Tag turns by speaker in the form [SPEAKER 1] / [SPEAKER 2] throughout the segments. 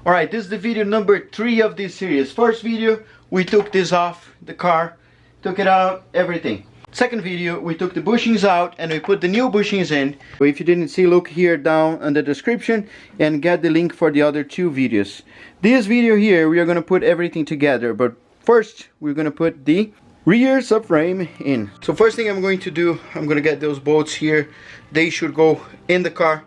[SPEAKER 1] Alright, this is the video number 3 of this series. First video, we took this off the car, took it out, everything. Second video, we took the bushings out and we put the new bushings in. If you didn't see, look here down in the description and get the link for the other 2 videos. This video here, we are going to put everything together, but first we're going to put the rear subframe in. So first thing I'm going to do, I'm going to get those bolts here. They should go in the car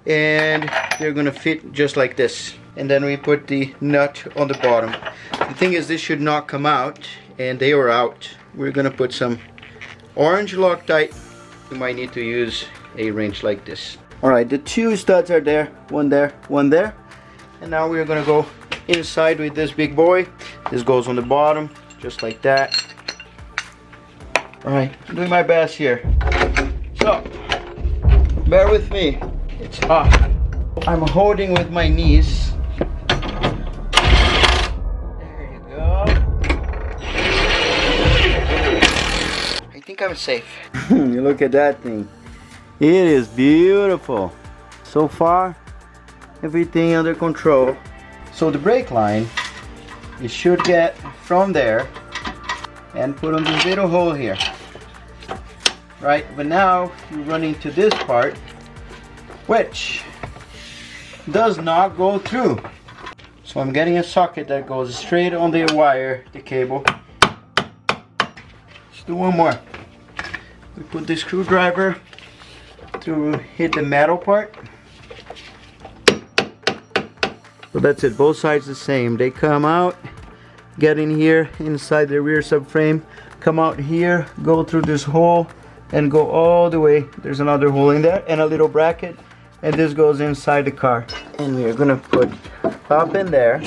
[SPEAKER 1] and they're going to fit just like this. And then we put the nut on the bottom. The thing is, this should not come out, and they were out. We're going to put some orange Loctite. You might need to use a wrench like this. Alright, the 2 studs are there, one there, one there. And now we're gonna go inside with this big boy. This goes on the bottom, just like that. Alright, I'm doing my best here. So, bear with me. It's hot. I'm holding with my knees. There you go. I think I'm safe. You look at that thing. It is beautiful. So far, everything under control. So the brake line, you should get from there and put on this little hole here. Right, but now you run into this part, which does not go through. So I'm getting a socket that goes straight on the wire, the cable. Let's do one more. We put the screwdriver to hit the metal part. So that's it, both sides the same. They come out, get in here inside the rear subframe, come out here, go through this hole and go all the way. There's another hole in there and a little bracket, and this goes inside the car. And we are gonna put up in there.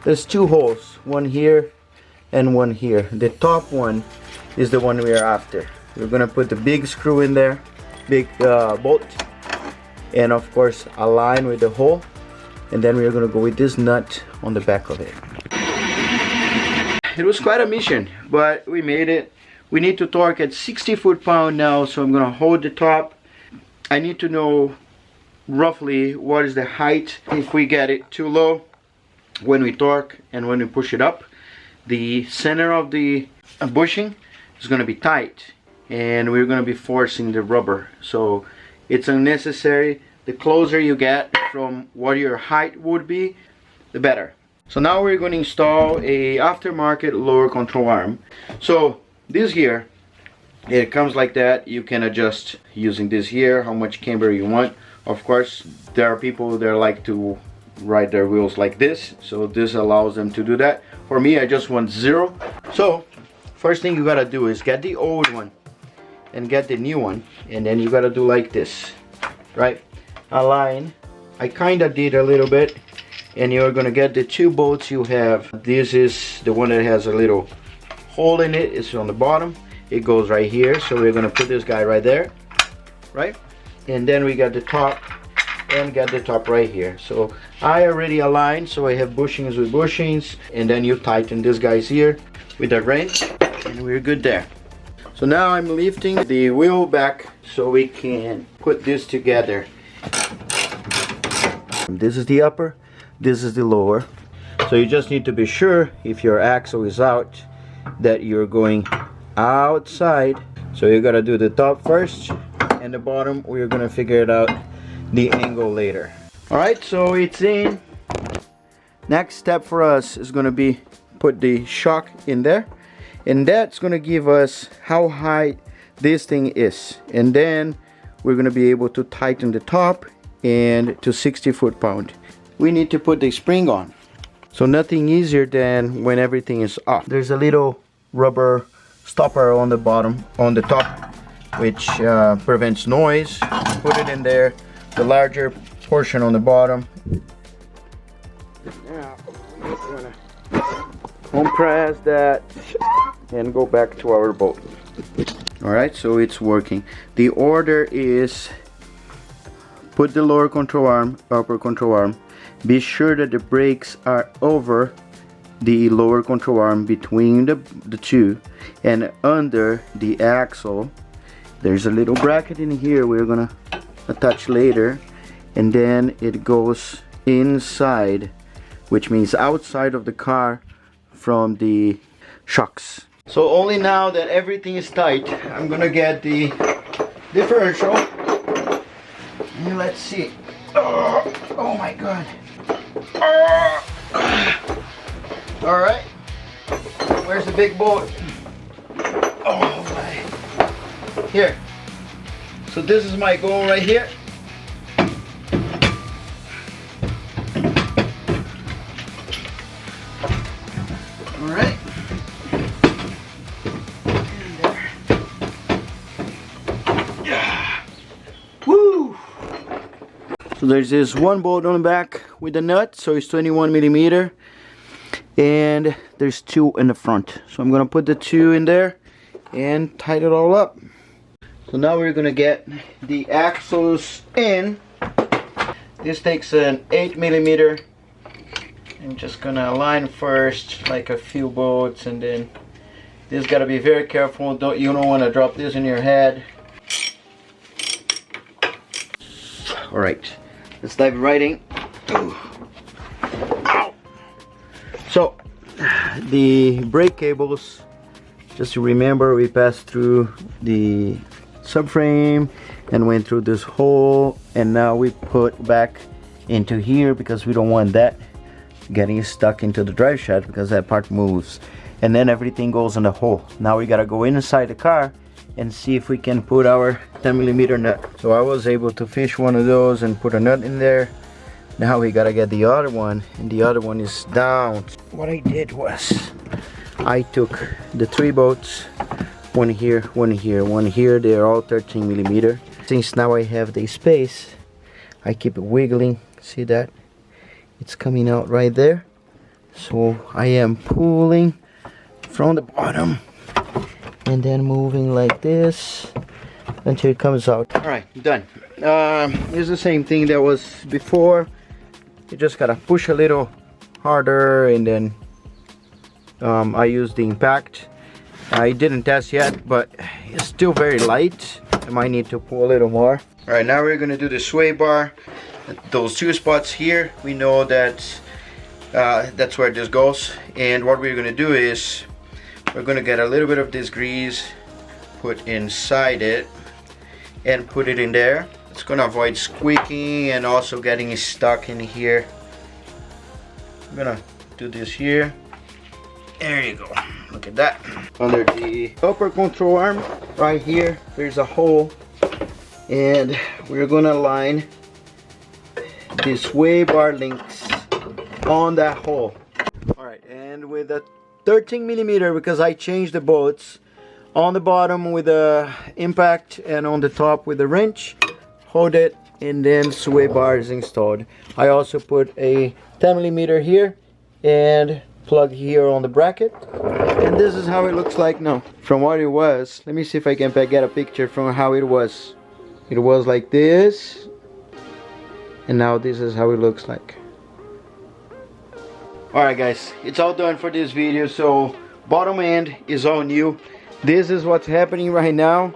[SPEAKER 1] There's 2 holes, one here and one here. The top one is the one we are after. We're gonna put the big screw in there, big bolt, and of course align with the hole, and then we're gonna go with this nut on the back of it. It was quite a mission, but we made it. We need to torque at 60 foot-pound now, so I'm gonna hold the top. I need to know roughly what is the height. If we get it too low when we torque and when we push it up, the center of the bushing is gonna be tight and we're gonna be forcing the rubber, so it's unnecessary. The closer you get from what your height would be, the better. So now we're going to install a aftermarket lower control arm. So this here, it comes like that. You can adjust using this here how much camber you want. Of course, there are people that like to ride their wheels like this, so this allows them to do that. For me, I just want 0. So first thing you gotta do is get the old one and get the new one, and then you gotta do like this, right? Align. I kinda did a little bit, and you're gonna get the 2 bolts you have. This is the one that has a little hole in it. It's on the bottom. It goes right here, so we're gonna put this guy right there, right? And then we got the top and get the top right here. So I already aligned, so I have bushings with bushings, and then you tighten this guys here with a wrench and we're good there. So now I'm lifting the wheel back so we can put this together. This is the upper, this is the lower. So you just need to be sure if your axle is out that you're going outside. So you gotta do the top first, and the bottom we're gonna figure it out the angle later. Alright, so it's in. Next step for us is gonna be put the shock in there, and that's gonna give us how high this thing is, and then we're gonna be able to tighten the top and to 60 foot-pound. We need to put the spring on, so nothing easier than when everything is off. There's a little rubber stopper on the bottom, on the top, which prevents noise. Put it in there, the larger portion on the bottom. Now we're gonna compress that and go back to our bolt. Alright, so it's working. The order is put the lower control arm, upper control arm. Be sure that the brakes are over the lower control arm, between the 2, and under the axle. There's a little bracket in here we're gonna attach later, and then it goes inside which means outside of the car from the shocks. So only now that everything is tight, I'm gonna get the differential. And let's see. Oh my god. All right. Where's the big bolt? Oh my. Here. So this is my goal right here. All right. Woo! So there's this one bolt on the back with the nut, so it's 21 millimeter, and there's 2 in the front. So I'm gonna put the 2 in there and tighten it all up. So now we're gonna get the axles in. This takes an 8 millimeter. I'm just gonna align first, like a few bolts, and then this gotta be very careful. You don't want to drop this in your head. All right, let's dive right in. Ow. So the brake cables, just to remember, we passed through the subframe and went through this hole, and now we put back into here because we don't want that getting stuck into the drive shaft, because that part moves, and then everything goes in the hole. Now we gotta go inside the car and see if we can put our 10 millimeter nut. So I was able to fish one of those and put a nut in there. Now we gotta get the other one, and the other one is down. What I did was I took the 3 bolts, one here, one here, one here. They're all 13 millimeter. Since now I have the space, I keep it wiggling. See that? It's coming out right there. So I am pulling from the bottom and then moving like this until it comes out. All right, done. It's the same thing that was before. You just gotta push a little harder, and then I use the impact. I didn't test yet, but it's still very light. I might need to pull a little more. All right, now we're gonna do the sway bar. Those 2 spots here, we know that that's where this goes. And what we're gonna do is we're gonna get a little bit of this grease, put inside it, and put it in there. It's gonna avoid squeaking and also getting stuck in here. I'm gonna do this here. There you go. Look at that. Under the upper control arm, right here, there's a hole, and we're gonna line the sway bar links on that hole. All right, and with a 13 millimeter, because I changed the bolts on the bottom with the impact and on the top with the wrench, hold it, and then sway bar is installed. I also put a 10 millimeter here and plug here on the bracket, and this is how it looks like now from what it was. Let me see if I can get a picture from how it was. It was like this, and now this is how it looks like. Alright guys, it's all done for this video. So bottom end is all new. This is what's happening right now.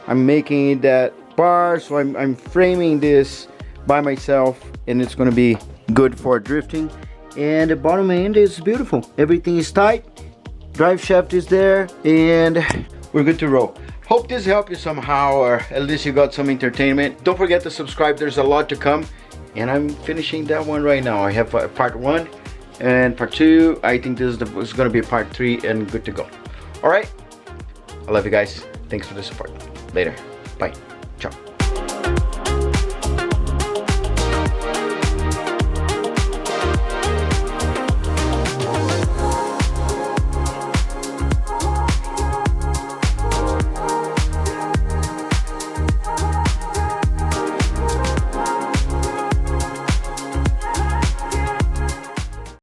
[SPEAKER 1] I'm making that bar, so I'm framing this by myself, and it's gonna be good for drifting. And the bottom end is beautiful. Everything is tight, drive shaft is there, and we're good to roll. Hope this helped you somehow, or at least you got some entertainment. Don't forget to subscribe, there's a lot to come. And I'm finishing that one right now. I have part 1 and part 2. I think this is gonna be part 3, and good to go. All right, I love you guys. Thanks for the support. Later. Bye. Ciao.